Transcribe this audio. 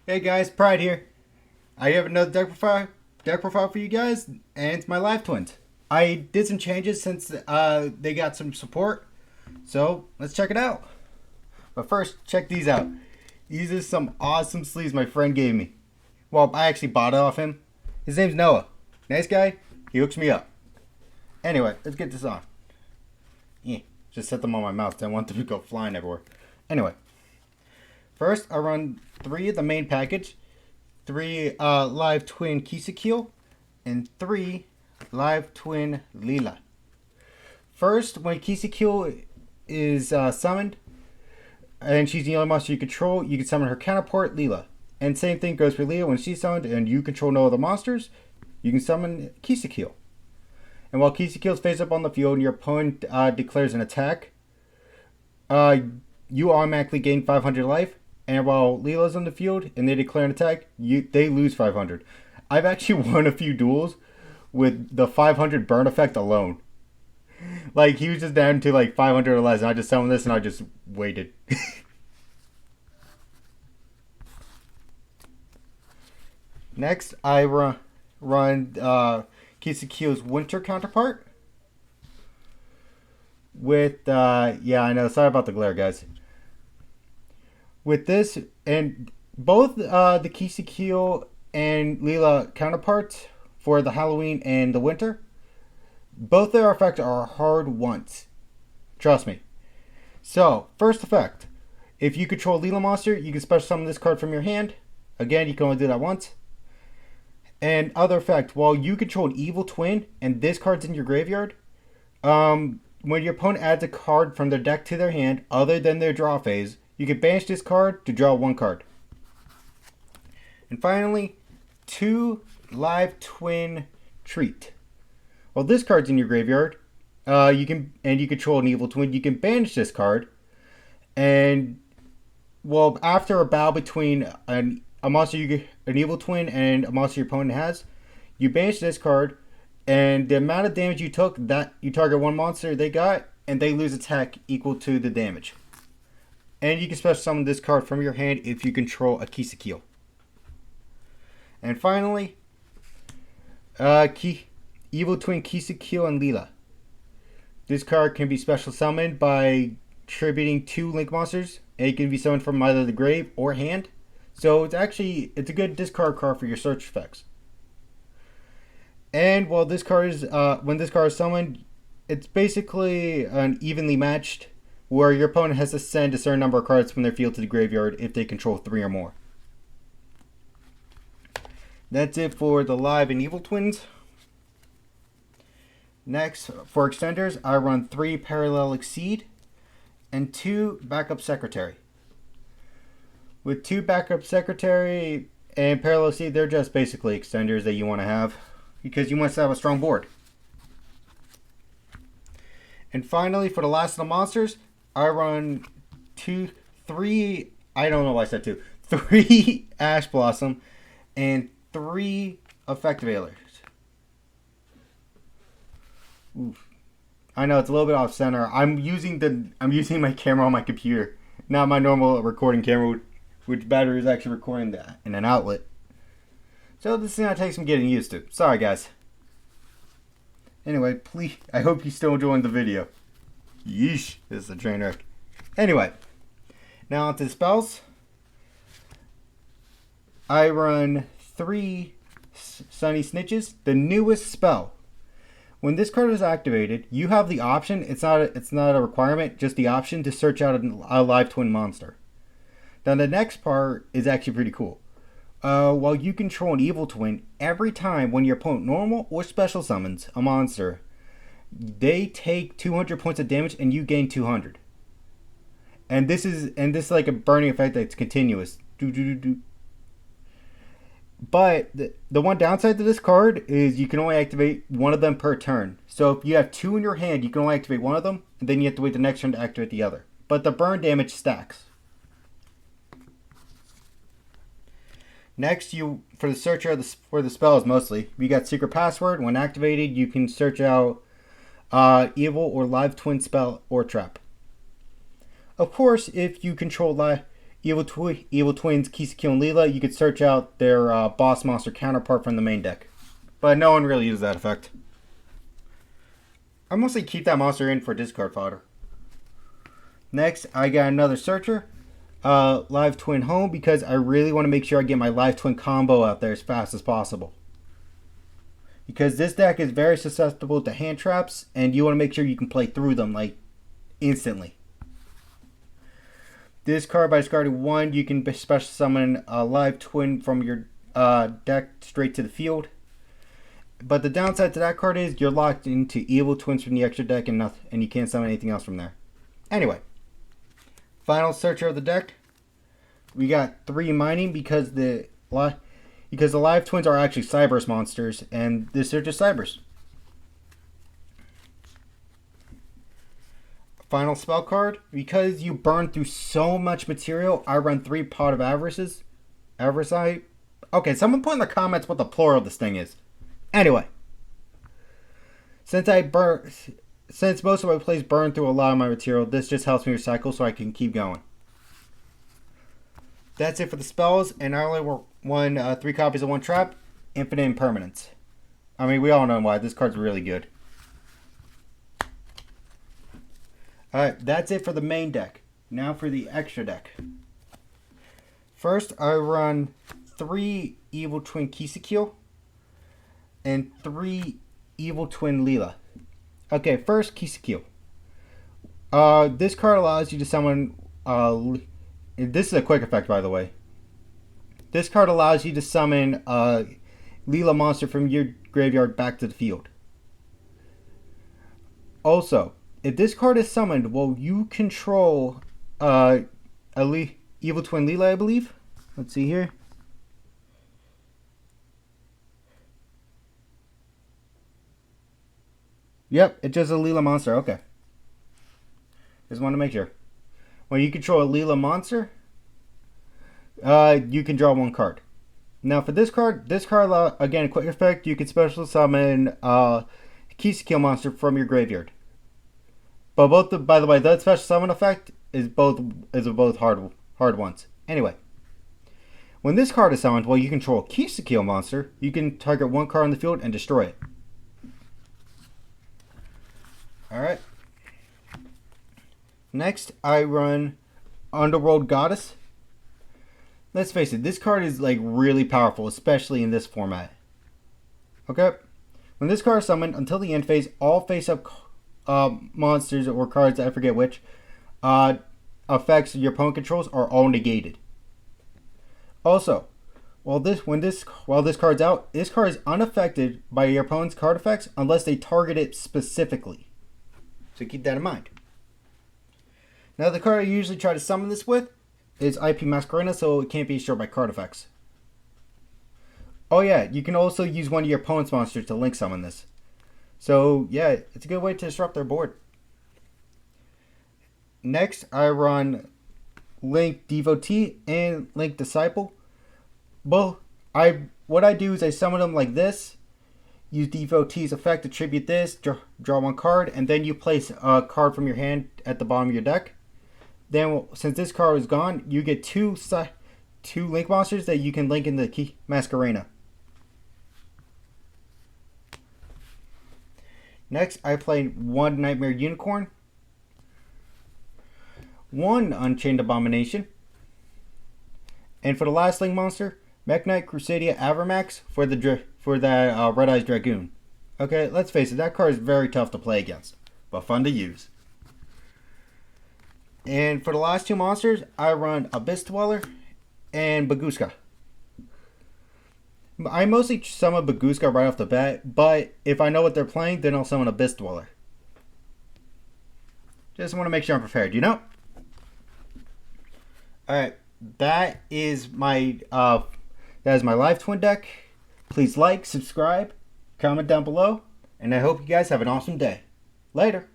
Hey guys, Pride here. I have another deck profile for you guys, and it's my live twins. I did some changes since they got some support, so let's check it out. But first, check these out. These are some awesome sleeves my friend gave me. Well, I actually bought it off him. His name's Noah. Nice guy. He hooks me up. Anyway, let's get this on. Yeah, just set them on my mouth. I want them to go flying everywhere. Anyway, first I run 3 of the main package, 3 live twin Kisakil, and 3 live twin Lila. First, when Kisakil is summoned, and she's the only monster you control, you can summon her counterpart, Lila. And same thing goes for Lila when she's summoned and you control no other monsters, you can summon Kisakil. And while Kisakil is face up on the field and your opponent declares an attack, you automatically gain 500 life. And while Lila's on the field and they declare an attack, they lose 500. I've actually won a few duels with the 500 burn effect alone. Like, he was just down to like 500 or less, and I just summoned this and I just waited. Next, I run Kisakil's winter counterpart with, yeah, I know, sorry about the glare, guys. With this, and both the Kisakil and Lila counterparts for the Halloween and the winter, both their effects are hard once. Trust me. So, first effect. If you control Lila monster, you can special summon this card from your hand. Again, you can only do that once. And other effect, while you control an evil twin and this card's in your graveyard, when your opponent adds a card from their deck to their hand other than their draw phase, you can banish this card to draw 1 card. And finally, 2 live twin treat. While this card's in your graveyard, you control an evil twin, you can banish this card. And well, after a battle between an evil twin and a monster your opponent has, you banish this card, and the amount of damage you took, that you target one monster they got, and they lose attack equal to the damage. And you can special summon this card from your hand if you control a Kisakil. And finally, Evil Twin Kisakil and Lila. This card can be special summoned by tributing 2 link monsters, and it can be summoned from either the grave or hand. So it's a good discard card for your search effects. And while this card is when this card is summoned, it's basically an evenly matched, where your opponent has to send a certain number of cards from their field to the graveyard if they control 3 or more. That's it for the live and evil twins. Next, for extenders, I run 3 parallel exceed and 2 backup secretary. With 2 backup secretary and parallel exceed, they're just basically extenders that you want to have because you want to have a strong board. And finally, for the last of the monsters, I run 3, I don't know why I said 2, 3 Ash Blossom and 3 Effective Ailers. Oof. I know it's a little bit off center. I'm using my camera on my computer, not my normal recording camera, which battery is actually recording that in an outlet. So this is gonna take some getting used to. Sorry, guys. Anyway, please, I hope you're still enjoying the video. Yeesh, this is a train wreck. Anyway, now onto the spells. I run 3 Sunny Snitches, the newest spell. When this card is activated, you have the option, it's not a requirement, just the option to search out a live twin monster. Now the next part is actually pretty cool. While you control an evil twin, every time when your opponent normal or special summons a monster, they take 200 points of damage and you gain 200. And this is like a burning effect that's continuous. But the one downside to this card is you can only activate one of them per turn. So if you have 2 in your hand, you can only activate one of them, and then you have to wait the next turn to activate the other. But the burn damage stacks. Next, for the searcher for the spells mostly, you got Secret Password. When activated, you can search out evil or live twin spell or trap. Of course, if you control Evil Twins, Kiseki and Leela, you could search out their boss monster counterpart from the main deck. But no one really uses that effect. I mostly keep that monster in for discard fodder. Next, I got another Searcher. Live Twin Home, because I really want to make sure I get my Live Twin combo out there as fast as possible. Because this deck is very susceptible to hand traps, and you want to make sure you can play through them, like, instantly. This card, by discarding 1, you can special summon a Live Twin from your deck straight to the field. But the downside to that card is you're locked into Evil Twins from the extra deck and you can't summon anything else from there. Anyway, final Searcher of the deck. We got 3 mining because the Live Twins are actually Cyberse monsters, and this are just Cybers. Final spell card. Because you burn through so much material, I run 3 Pot of Avarices. Avaricite. Okay, someone put in the comments what the plural of this thing is. Anyway, since most of my plays burn through a lot of my material, this just helps me recycle so I can keep going. That's it for the spells, and I only won 3 copies of One Trap, Infinite Impermanence. I mean, we all know why. This card's really good. Alright, that's it for the main deck. Now for the extra deck. First, I run 3 Evil Twin Kiseki and 3 Evil Twin Leela. Okay, first Kiseki. This card allows you to summon. This is a quick effect, by the way. This card allows you to summon a Leela monster from your graveyard back to the field. Also, if this card is summoned while you control Evil Twin Leela, I believe. Let's see here. Yep, it's just a Leela monster. Okay. Just want to make sure. When you control a Leela monster, you can draw 1 card. Now for this card, again, quick effect, you can special summon a Kiseki monster from your graveyard. But by the way, that special summon effect is both hard ones. Anyway, when this card is summoned while you control a Kiseki monster, you can target 1 card on the field and destroy it. Alright. Next, I run Underworld Goddess. Let's face it, this card is like really powerful, especially in this format. Okay? When this card is summoned, until the end phase, all face-up monsters or cards, I forget which, effects your opponent controls are all negated. Also, while this card's out, this card is unaffected by your opponent's card effects unless they target it specifically. So keep that in mind. Now the card I usually try to summon this with is IP Masquerena, so it can't be destroyed by card effects. Oh yeah, you can also use one of your opponent's monsters to link summon this. So yeah, it's a good way to disrupt their board. Next, I run Link Devotee and Link Disciple. What I do is I summon them like this. Use Devotee's effect to tribute this, draw 1 card, and then you place a card from your hand at the bottom of your deck. Then, since this card is gone, you get 2 Link monsters that you can link in the Masquerena. Next, I play 1 Nightmare Unicorn, 1 Unchained Abomination, and for the last Link monster, Mech Knight Crusadia Avermax for that Red Eyes Dragoon. Okay, let's face it, that card is very tough to play against, but fun to use. And for the last 2 monsters, I run Abyss Dweller and Baguska. I mostly summon Baguska right off the bat, but if I know what they're playing, then I'll summon Abyss Dweller. Just want to make sure I'm prepared, you know? Alright, that is my Live Twin deck. Please like, subscribe, comment down below, and I hope you guys have an awesome day. Later.